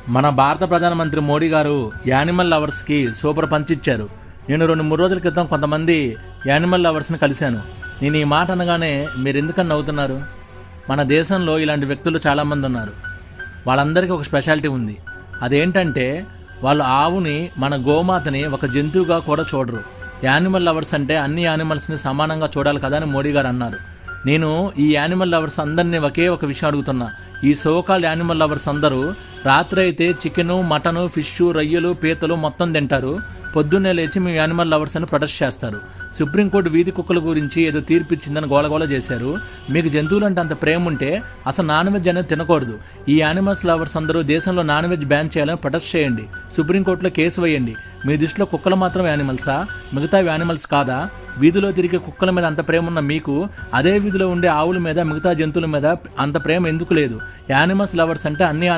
మన భారత ప్రధానమంత్రి మోడీ గారు యానిమల్ లవర్స్కి సూపర్ పంచ్ ఇచ్చారు. నేను 2-3 రోజుల క్రితం కొంతమంది యానిమల్ లవర్స్ని కలిశాను. నేను ఈ మాట అనగానే మీరు ఎందుకని నవ్వుతున్నారు? మన దేశంలో ఇలాంటి వ్యక్తులు చాలామంది ఉన్నారు. వాళ్ళందరికీ ఒక స్పెషాలిటీ ఉంది. అదేంటంటే వాళ్ళు ఆవుని, మన గోమాతని ఒక జంతువుగా కూడా చూడరు. యానిమల్ లవర్స్ అంటే అన్ని యానిమల్స్ని సమానంగా చూడాలి కదా అని మోడీ గారు అన్నారు. నేను ఈ యానిమల్ లవర్స్ అందరినీ ఒకే ఒక విషయం అడుగుతున్నా. ఈ సోకాల్ యానిమల్ లవర్స్ అందరూ రాత్రి అయితే చికెను, మటను, ఫిష్, రొయ్యలు, పీతలు మొత్తం తింటారు. పొద్దున్నే లేచి మీ యానిమల్ లవర్స్ అని ప్రొటెస్ట్ చేస్తారు. సుప్రీంకోర్టు వీధి కుక్కల గురించి ఏదో తీర్పిచ్చిందని గోలగోల చేశారు. మీకు జంతువులు అంటే అంత ప్రేమ ఉంటే అసలు నాన్ వెజ్ అనేది తినకూడదు. ఈ యానిమల్స్ లవర్స్ అందరూ దేశంలో నాన్ వెజ్ బ్యాన్ చేయాలని ప్రొటెస్ట్ చేయండి. సుప్రీంకోర్టులో కేసు వేయండి. మీ దృష్టిలో కుక్కలు మాత్రం యానిమల్సా? మిగతా యానిమల్స్ కాదా? వీధిలో తిరిగే కుక్కల మీద అంత ప్రేమ ఉన్న మీకు అదే వీధిలో ఉండే ఆవుల మీద, మిగతా జంతువుల మీద అంత ప్రేమ ఎందుకు లేదు? యానిమల్స్ లవర్స్ అంటే అన్ని